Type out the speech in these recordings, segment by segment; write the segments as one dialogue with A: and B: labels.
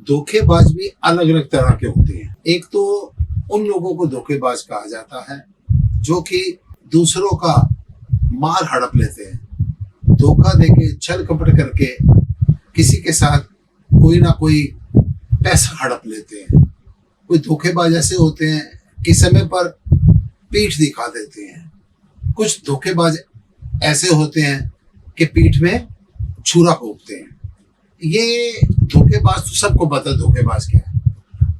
A: धोखेबाज भी अलग अलग तरह के होते हैं। एक तो उन लोगों को धोखेबाज कहा जाता है जो कि दूसरों का माल हड़प लेते हैं, धोखा देके छल कपट करके किसी के साथ कोई ना कोई पैसा हड़प लेते हैं। कोई धोखेबाज ऐसे होते हैं कि समय पर पीठ दिखा देते हैं। कुछ धोखेबाज ऐसे होते हैं कि पीठ में छुरा घोंपते हैं। ये धोखेबाज तो सबको पता है धोखेबाज क्या है।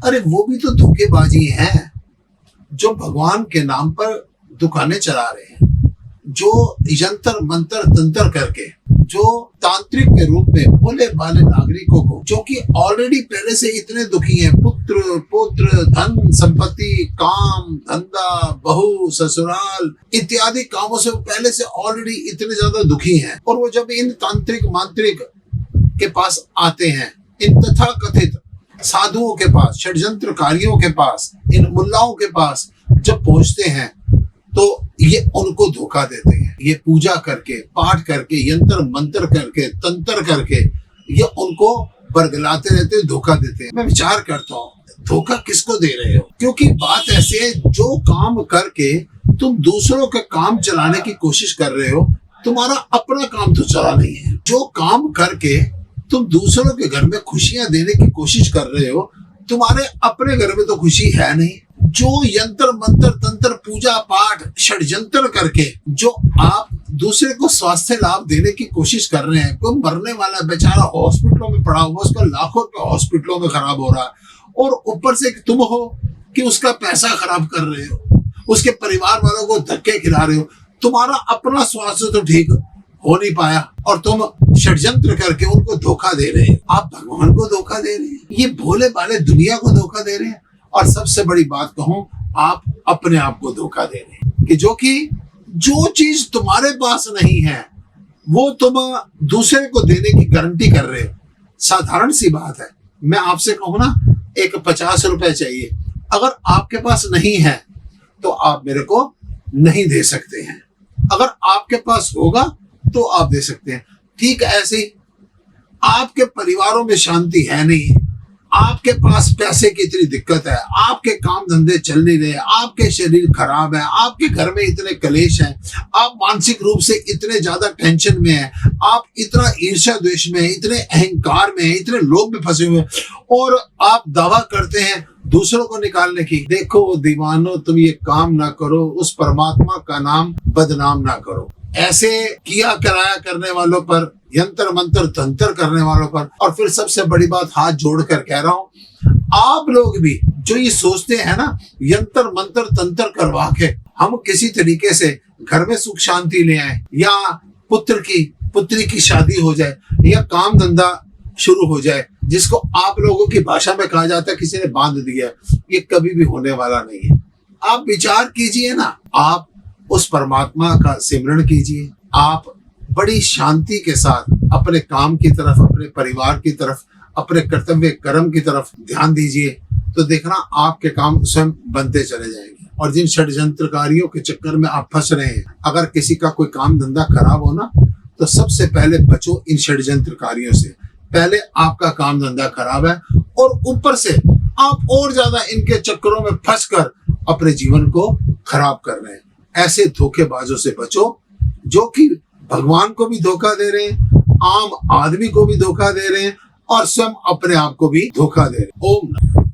A: अरे वो भी तो धोखेबाजी हैं जो भगवान के नाम पर दुकानें चला रहे हैं, जो यंत्र मंत्र तंत्र करके, जो तांत्रिक के रूप में भोले भाले नागरिकों को, जो कि ऑलरेडी पहले से इतने दुखी हैं, पुत्र पौत्र धन संपत्ति काम धंधा बहू ससुराल इत्यादि कामों से पहले से ऑलरेडी इतने ज्यादा दुखी हैं। और वो जब इन तांत्रिक मांत्रिक के पास आते हैं, इन तथाकथित साधुओं के पास, षड्यंत्रकारियों के पास, इन मुल्लाओं के पास जब पहुंचते हैं तो ये उनको धोखा देते हैं। ये पूजा करके, पाठ करके, यंत्र मंत्र करके, तंत्र करके ये उनको बरगलाते रहते हैं, धोखा देते हैं। मैं विचार करता हूँ धोखा किसको दे रहे हो? क्योंकि बात ऐसे है, जो काम करके तुम दूसरों का काम चलाने की कोशिश कर रहे हो, तुम्हारा अपना काम तो चला नहीं है। जो काम करके तुम दूसरों के घर में खुशियां देने की कोशिश कर रहे हो, तुम्हारे अपने घर में तो खुशी है नहीं। जो यंत्र मंत्र तंत्र पूजा पाठ षड्यंत्र करके जो आप दूसरे को स्वास्थ्य लाभ देने की कोशिश कर रहे हैं, कोई मरने वाला बेचारा हॉस्पिटलों में पड़ा हुआ, उसका लाखों रुपए हॉस्पिटलों में खराब हो रहा है, और ऊपर से तुम हो कि उसका पैसा खराब कर रहे हो, उसके परिवार वालों को धक्के खिला रहे हो। तुम्हारा अपना स्वास्थ्य तो ठीक हो नहीं पाया और तुम षड्यंत्र करके उनको धोखा दे रहे हैं। आप भगवान को धोखा दे रहे हैं, ये भोले भाले दुनिया को धोखा दे रहे हैं। और सबसे बड़ी बात कहूं, आप अपने आप को धोखा दे रहे हैं कि जो चीज तुम्हारे पास नहीं है वो तुम दूसरे को देने की गारंटी कर रहे हो। साधारण सी बात है, मैं आपसे कहूं ना, एक 50 रुपए चाहिए, अगर आपके पास नहीं है तो आप मेरे को नहीं दे सकते हैं, अगर आपके पास होगा तो आप दे सकते हैं। ठीक ऐसे ही आपके परिवारों में शांति है नहीं, आपके पास पैसे की इतनी दिक्कत है, आपके काम धंधे चल नहीं रहे, आपके शरीर खराब है, आपके घर में इतने कलेश हैं, आप मानसिक रूप से इतने ज्यादा टेंशन में हैं, आप इतना ईर्ष्या द्वेष में, इतने अहंकार में, इतने लोभ में फंसे हुए, और आप दावा करते हैं दूसरों को निकालने की। देखो दीवानो, तुम ये काम ना करो, उस परमात्मा का नाम बदनाम ना करो। ऐसे किया कराया करने वालों पर, यंत्र मंत्र तंत्र करने वालों पर, और फिर सबसे बड़ी बात हाथ जोड़कर कह रहा हूं, आप लोग भी जो ये सोचते हैं ना, यंत्र मंत्र तंत्र करवा के हम किसी तरीके से घर में सुख शांति ले आए, या पुत्री की शादी हो जाए, या काम धंधा शुरू हो जाए, जिसको आप लोगों की भाषा में कहा जाता है किसी ने बांध दिया, ये कभी भी होने वाला नहीं है। आप विचार कीजिए ना, आप उस परमात्मा का सिमरण कीजिए, आप बड़ी शांति के साथ अपने काम की तरफ, अपने परिवार की तरफ, अपने कर्तव्य कर्म की तरफ ध्यान दीजिए, तो देखना आपके काम स्वयं बनते चले जाएंगे। और जिन षड्यंत्रकारियों के चक्कर में आप फंस रहे हैं, अगर किसी का कोई काम धंधा खराब हो ना, तो सबसे पहले बचो इन षड्यंत्रकारियों से। पहले आपका काम धंधा खराब है और ऊपर से आप और ज्यादा इनके चक्करों में फंसकर अपने जीवन को खराब कर रहे हैं। ऐसे धोखेबाजों से बचो जो कि भगवान को भी धोखा दे रहे हैं, आम आदमी को भी धोखा दे रहे हैं, और स्वयं अपने आप को भी धोखा दे रहे हैं। ओम नमः।